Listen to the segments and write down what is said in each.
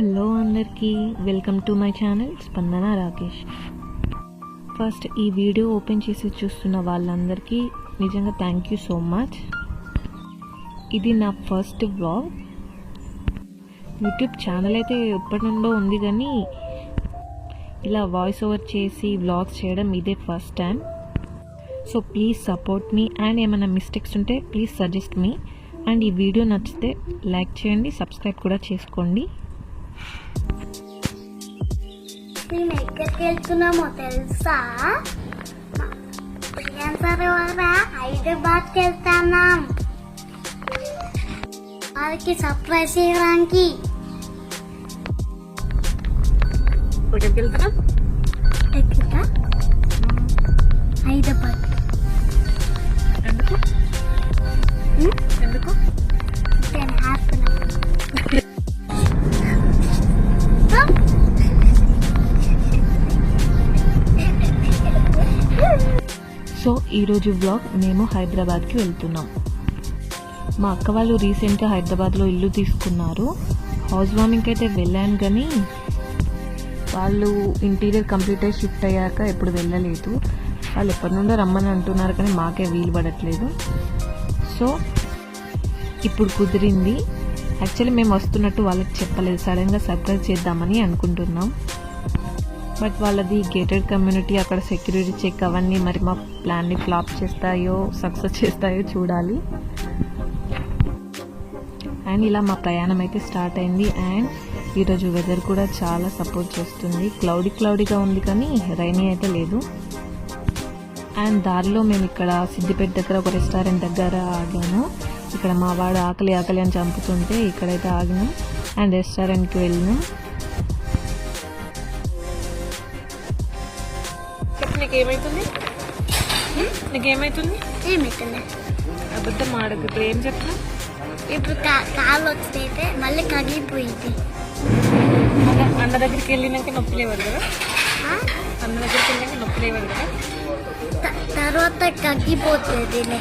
Hello అందరికీ, welcome to my channel స్పందన Rakesh. First ఈ వీడియో ఓపెన్ చేసి చూస్తున్న వాళ్ళందరికీ నిజంగా థ్యాంక్ యూ సో మచ్. ఇది నా ఫస్ట్ వ్లాగ్. యూట్యూబ్ ఛానల్ అయితే ఎప్పటి నుండో ఉంది, కానీ ఇలా వాయిస్ ఓవర్ చేసి వ్లాగ్స్ చేయడం ఇదే first time. So please support me and ఏమైనా మిస్టేక్స్ ఉంటే ప్లీజ్ సజెస్ట్ మీ. అండ్ ఈ వీడియో నచ్చితే లైక్ చేయండి, సబ్స్క్రైబ్ కూడా చేసుకోండి. మేము ఎక్కడికి వెళ్తున్నామో తెలుసా? హైదరాబాద్కి వెళ్తున్నాం. వాళ్ళకి సర్ప్రైజ్ చేయడానికి. ఎక్కడికి వెళ్తున్నాం? హైదరాబాద్. ఎందుకు? సో ఈరోజు వ్లాగ్ మేము హైదరాబాద్కి వెళ్తున్నాం. మా అక్క వాళ్ళు రీసెంట్గా హైదరాబాద్లో ఇల్లు తీసుకున్నారు. హౌస్ వార్మింగ్కి అయితే వెళ్ళాను, కానీ వాళ్ళు ఇంటీరియర్ కంప్లీట్ అయ్యి షిఫ్ట్ అయ్యాక ఎప్పుడు వెళ్ళలేదు. వాళ్ళు ఎప్పటి నుండో రమ్మని అంటున్నారు, కానీ మాకే వీలు పడట్లేదు. సో ఇప్పుడు కుదిరింది. యాక్చువల్లీ మేము వస్తున్నట్టు వాళ్ళకి చెప్పలేదు, సడన్గా సర్ప్రైజ్ చేద్దామని అనుకుంటున్నాం. బట్ వాళ్ళది గేటెడ్ కమ్యూనిటీ, అక్కడ సెక్యూరిటీ చెక్ అవన్నీ మరి మా ప్లాన్ని ఫ్లాప్ చేస్తాయో సక్సెస్ చేస్తాయో చూడాలి. అండ్ ఇలా మా ప్రయాణం అయితే స్టార్ట్ అయింది. అండ్ ఈరోజు వెదర్ కూడా చాలా సపోర్ట్ చేస్తుంది. క్లౌడీగా ఉంది, కానీ రైనీ అయితే లేదు. అండ్ దారిలో మేము ఇక్కడ సిద్దిపేట దగ్గర ఒక రెస్టారెంట్ దగ్గర ఆగాము. ఇక్కడ మా వాడు ఆకలి అని చంపుతుంటే ఇక్కడైతే ఆగినాం అండ్ రెస్టారెంట్కి వెళ్ళినాం. నీకేమైతుంది? అబద్ధం ఆడకు. ఇప్పుడు ఏం చెప్తా? ఇప్పుడు కాలు వచ్చితే మళ్ళీ కగిలిపోయింది. అన్న దగ్గరికి వెళ్ళినాక నొప్పి లేవదు కదా? అన్న దగ్గరికి వెళ్ళినాక నొప్పి లేవదు కదా? తర్వాత కగ్గిపోతుంది.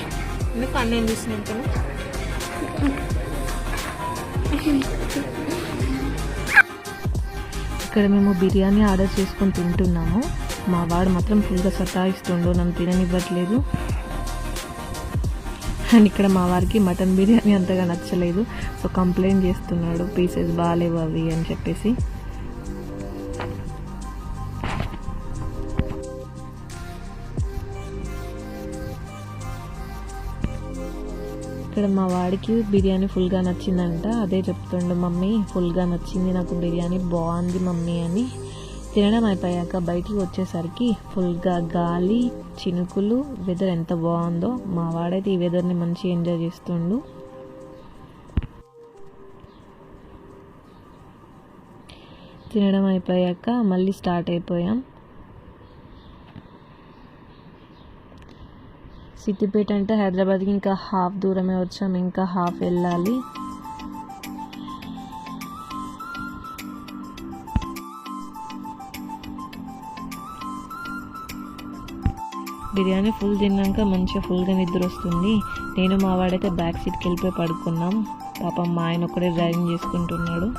ఎందుకు అన్న ఏం చూసినాక? ఇక్కడ మేము బిర్యానీ ఆర్డర్ చేసుకొని తింటున్నాము. మా వాడు మాత్రం ఫుల్గా సతాయిస్తుండో, నన్ను తిననివ్వట్లేదు. అండ్ ఇక్కడ మా వారికి మటన్ బిర్యానీ అంతగా నచ్చలేదు. సో కంప్లైంట్ చేస్తున్నాడు, పీసెస్ బాగాలేవు అవి అని చెప్పేసి. ఇక్కడ మా వాడికి బిర్యానీ ఫుల్గా నచ్చిందంట. అదే చెప్తుండు, మమ్మీ ఫుల్గా నచ్చింది నాకు బిర్యానీ, బాగుంది మమ్మీ అని. తినడం అయిపోయాక బయటికి వచ్చేసరికి ఫుల్గా గాలి, చినుకులు, వెదర్ ఎంత బాగుందో. మా వాడైతే ఈ వెదర్ని మంచిగా ఎంజాయ్ చేస్తుండు. తినడం అయిపోయాక మళ్ళీ స్టార్ట్ అయిపోయాం. సిద్దిపేట అంటే హైదరాబాద్కి ఇంకా హాఫ్ దూరమే వచ్చాం, ఇంకా హాఫ్ వెళ్ళాలి. బిర్యానీ ఫుల్ తిన్నాక మంచిగా ఫుల్గా నిద్ర వస్తుంది. నేను మా వాడైతే బ్యాక్ సీట్కి వెళ్ళిపోయి పడుకున్నాం. పాపం మా ఆయన ఒక్కడే డ్రైవింగ్ చేసుకుంటున్నాడు.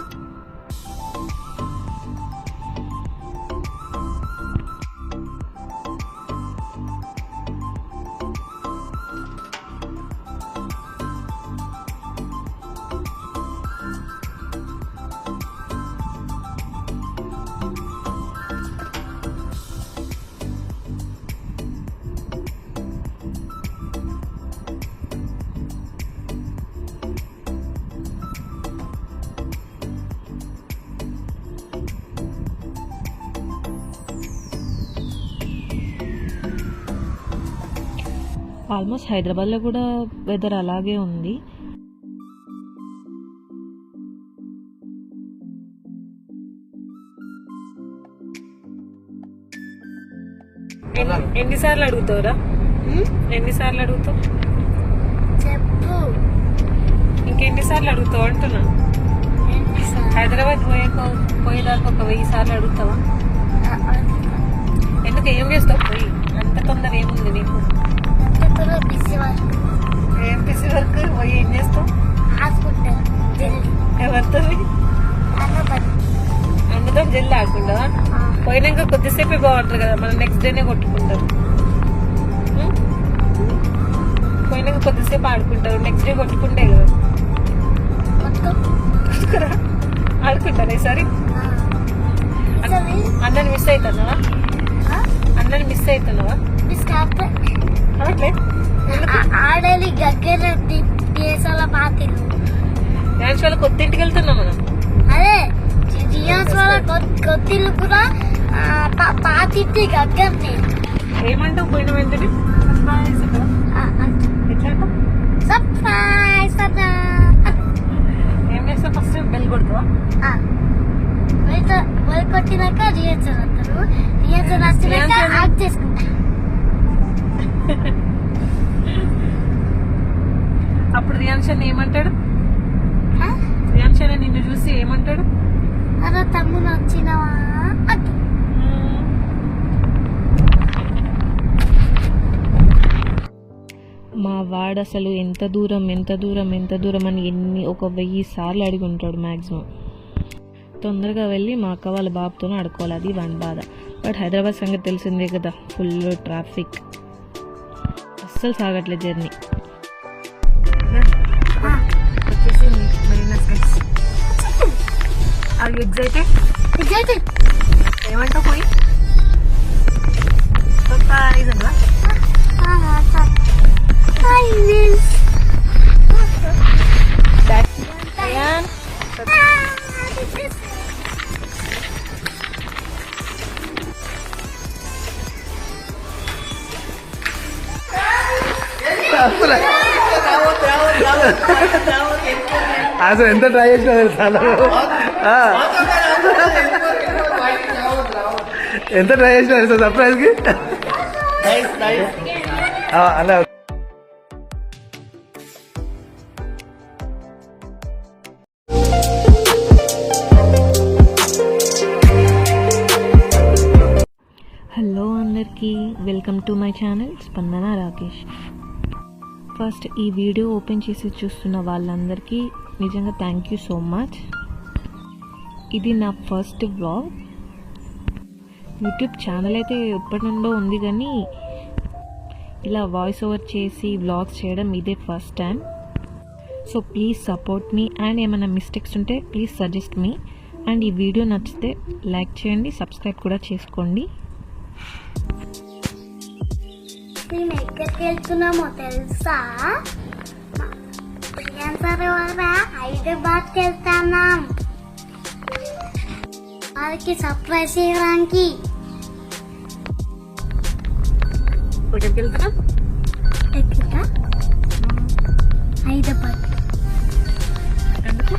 ఆల్మోస్ట్ హైదరాబాద్లో కూడా వెదర్ అలాగే ఉంది. ఎన్నిసార్లు అడుగుతావురా? ఎన్నిసార్లు అడుగుతావు? చెప్పు. ఇంకెన్నిసార్లు అడుగుతావు అంటున్నా. హైదరాబాద్ పోయేదాకా ఒక 1000 సార్లు అడుగుతావా? ఎందుకు? ఏం చేస్తావు పోయి? అంత తొందర ఏముంది నీకు? ఏం పిసి వర్క్? పోయి ఏం చేస్తావు? హాస్పిటల్. ఎవరితో? అన్నపల్లి. కొద్దిసేపు ఆడుకుంటావా? పోయినాక కొద్దిసేపే బాగుంటుంది కదా, మనం నెక్స్ట్ డేనే కొట్టుకుంటారు. పోయినాక కొద్దిసేపు ఆడుకుంటారు, నెక్స్ట్ డే కొట్టుకుంటే కదా. కొట్టుకురా ఆడుకుంటారా ఈసారి? అందరిని మిస్ అవుతున్నావా? అందరిని మిస్ అవుతున్నావా? అట్లే ఆడలి గగ్గర దేశాల పాతిలు డ్యాన్స్ వాళ్ళ కొత్త ఇంటికి వెళ్తున్నాం మనం. అదే రియాన్స్ వాళ్ళ కొత్తిల్లు కూడా పాతింటి గగ్గర్ని. ఏమంటావు పోయిన వెంటనే? ఎట్లా అంటావు? సర్ప్రైజ్ అన్నా. ఏం చేస్తావు? ఫస్ట్ బెల్ కొడతావా? బెల్ కొట్టినాక రియాన్సర్ వస్తారు. రియాన్సర్ వచ్చినాక యాక్ట్ చేసుకుంటా. అప్పుడు రియాన్షన్ ఏమంటాడు? రియాన్షన్ నిన్ను చూసి ఏమంటాడు? అరే తమ్ముడు వచ్చినవా? మా వాడు అసలు ఎంత దూరం అని ఒక 1000 సార్లు అడిగి ఉంటాడు మ్యాక్సిమం. తొందరగా వెళ్ళి మా అక్క వాళ్ళ బాబుతో ఆడుకోవాలి, అది వన్ బాధ. బట్ హైదరాబాద్ సంగతి తెలిసిందే కదా, ఫుల్ ట్రాఫిక్, అస్సలు సాగట్లేదు జర్నీ. వచ్చేసి Marina Skies. Are you excited? ఏమంటావు పోయి? సర్ప్రైజ్ అన్నా? అసలు ఎంత ట్రై చేసినా తెలుసా? ఎంత ట్రై చేసినా తెలుసా సర్ప్రైజ్ కి? అలా హలో అందరికీ, వెల్కమ్ టు మై ఛానల్ స్పందన రాకేష్. ఫస్ట్ ఈ వీడియో ఓపెన్ చేసి చూస్తున్న వాళ్ళందరికీ నిజంగా థ్యాంక్ యూ సో మచ్. ఇది నా ఫస్ట్ వ్లాగ్. యూట్యూబ్ ఛానల్ అయితే ఎప్పటి నుండో ఉంది, కానీ ఇలా వాయిస్ ఓవర్ చేసి వ్లాగ్స్ చేయడం ఇదే first time. So please support me, and ఏమైనా మిస్టేక్స్ ఉంటే ప్లీజ్ సజెస్ట్ మీ. అండ్ ఈ వీడియో నచ్చితే లైక్ చేయండి, సబ్స్క్రైబ్ కూడా చేసుకోండి. మేము ఎక్కడికి వెళ్తున్నామో తెలుసా? హైదరాబాద్కి వెళ్తున్నాం, వాళ్ళకి సర్ప్రైజ్ చేయడానికి. ఎక్కడికి వెళ్తున్నాం? హైదరాబాద్. ఎందుకు?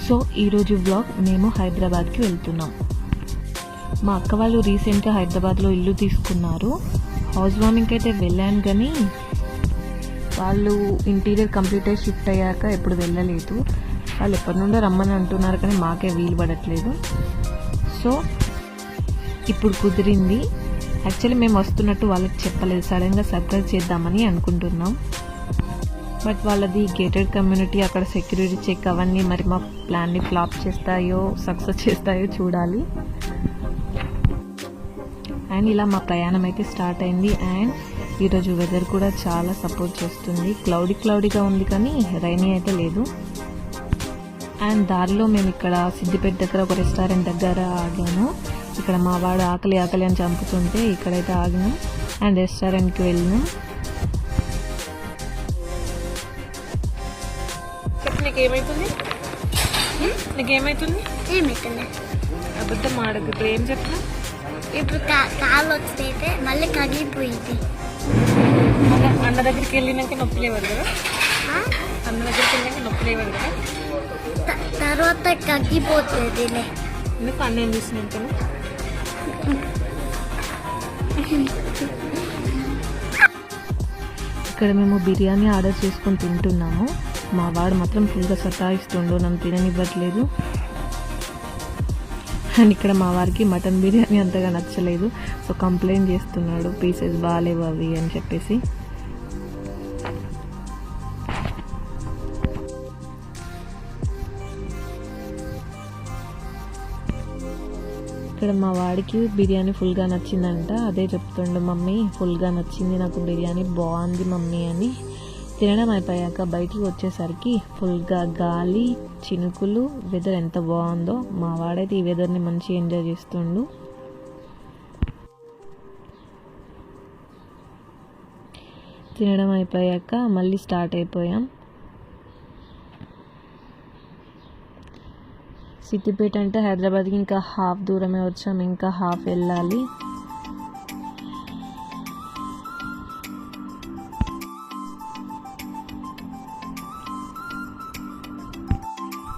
సో ఈరోజు వ్లాగ్ మేము హైదరాబాద్కి వెళ్తున్నాం. మా అక్క వాళ్ళు రీసెంట్గా హైదరాబాద్లో ఇల్లు తీసుకున్నారు. హౌస్ వార్మింగ్కి అయితే వెళ్ళాను, కానీ వాళ్ళు ఇంటీరియర్ కంప్లీట్ అయ్యి షిఫ్ట్ అయ్యాక ఎప్పుడు వెళ్ళలేదు. వాళ్ళు ఎప్పటి నుండో రమ్మని అంటున్నారు, కానీ మాకే వీలు పడట్లేదు. సో ఇప్పుడు కుదిరింది. యాక్చువల్లీ మేము వస్తున్నట్టు వాళ్ళకి చెప్పలేదు, సడన్గా సర్ప్రైజ్ చేద్దామని అనుకుంటున్నాం. బట్ వాళ్ళది గేటెడ్ కమ్యూనిటీ, అక్కడ సెక్యూరిటీ చెక్ అవన్నీ మరి మా ప్లాన్ని ఫ్లాప్ చేస్తాయో సక్సెస్ చేస్తాయో చూడాలి. అండ్ ఇలా మా ప్రయాణం అయితే స్టార్ట్ అయింది. అండ్ ఈరోజు వెదర్ కూడా చాలా సపోర్ట్ చేస్తుంది. క్లౌడీగా ఉంది, కానీ రైనీ అయితే లేదు. అండ్ దారిలో మేము ఇక్కడ సిద్దిపేట దగ్గర ఒక రెస్టారెంట్ దగ్గర ఆగాము. ఇక్కడ మా వాడు ఆకలి అని చంపుతుంటే ఇక్కడైతే ఆగినాం అండ్ రెస్టారెంట్కి వెళ్ళినాం. నీకేమైతుంది? ఏమైతుంది? అబద్ధం ఆడకు. ఇప్పుడు ఏం చెప్తున్నా? ఇప్పుడు కాలు వస్తే మళ్ళీ కగిపోయింది. అన్న దగ్గరికి వెళ్ళినాక నొప్పి లేవదు కదా? అన్న దగ్గరికి వెళ్ళినాక నొప్పి లేవదు కదా? తర్వాత కగ్గిపోతుంది. ఎందుకు అన్న ఏం చూసినాక? ఇక్కడ మేము బిర్యానీ ఆర్డర్ చేసుకొని తింటున్నాము. మా వాడు మాత్రం ఫుల్గా సతాయిస్తుండో, నన్ను తిననివ్వట్లేదు. అండ్ ఇక్కడ మా వారికి మటన్ బిర్యానీ అంతగా నచ్చలేదు. సో కంప్లైంట్ చేస్తున్నాడు పీసెస్ బాగాలేవు అవి అని చెప్పేసి. ఇక్కడ మా వాడికి బిర్యానీ ఫుల్గా నచ్చిందంట. అదే చెప్తుండు, మమ్మీ ఫుల్గా నచ్చింది నాకు బిర్యానీ, బాగుంది మమ్మీ అని. తినడం అయిపోయాక బయటికి వచ్చేసరికి ఫుల్గా గాలి, చినుకులు, వెదర్ ఎంత బాగుందో. మా వాడైతే ఈ వెదర్ని మంచిగా ఎంజాయ్ చేస్తుండు. తినడం అయిపోయాక మళ్ళీ స్టార్ట్ అయిపోయాం. సిద్దిపేట అంటే హైదరాబాద్కి ఇంకా హాఫ్ దూరమే వచ్చాం, ఇంకా హాఫ్ వెళ్ళాలి.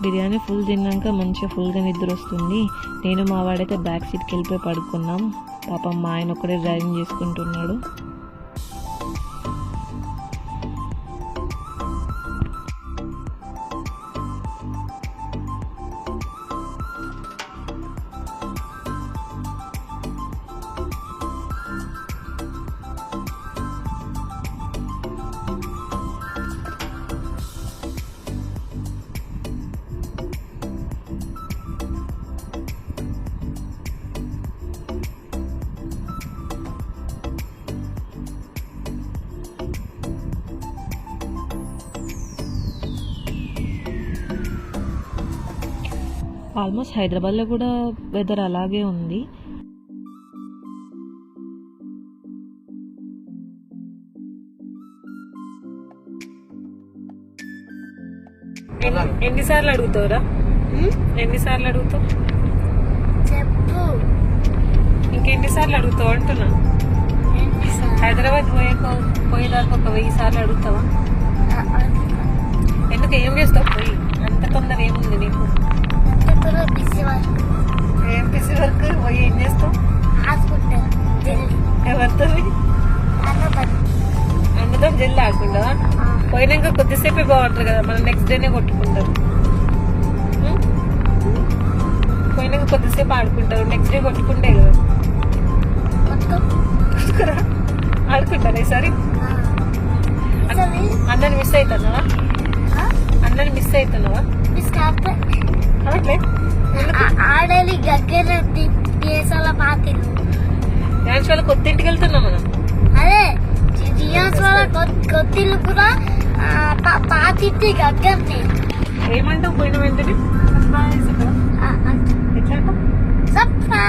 బిర్యానీ ఫుల్ తిన్నాక మంచిగా ఫుల్గా నిద్ర వస్తుంది. నేను మా వాడైతే బ్యాక్ సీట్కి వెళ్ళిపోయి పడుకున్నాం. పాపం మా ఆయన ఒక్కడే డ్రైవింగ్ చేసుకుంటున్నాడు. ఆల్మోస్ట్ హైదరాబాద్లో కూడా వెదర్ అలాగే ఉంది. ఎన్నిసార్లు అడుగుతావురా? ఎన్నిసార్లు అడుగుతావు? చెప్పు. ఇంకెన్నిసార్లు అడుగుతావు అంటున్నా. హైదరాబాద్ పోయేదాకా ఒక 1000 సార్లు అడుగుతావా? ఎందుకు, ఏం చేస్తావు పోయి? అంత తొందర ఏముంది నీకు? ఏం పిసి వర్క్ పోయి ఏం చేస్తావు? ఎవరితో? అన్నతో జల్లి ఆకుండా పోయినాక కొద్దిసేపే బాగుంటుంది కదా, మనం నెక్స్ట్ డేనే కొట్టుకుంటారు. పోయినాక కొద్దిసేపు ఆడుకుంటారు, నెక్స్ట్ డే కొట్టుకుంటే కదా. కొట్టుకురా, ఆడుకుంటారా ఈసారి? అందరిని మిస్ అవుతున్నావా? అందరిని మిస్ అవుతున్నావా? అట్లే ఆడలి గగ్గర దేశాల పాతిలు డ్యాన్స్ వాళ్ళ కొత్త ఇంటికి వెళ్తున్నాం మనం. అదే రియాన్స్ వాళ్ళ కొత్తిల్లు కూడా పాతింటి గగ్గర్ని. ఏమంటావు పోయిన వెంటనే?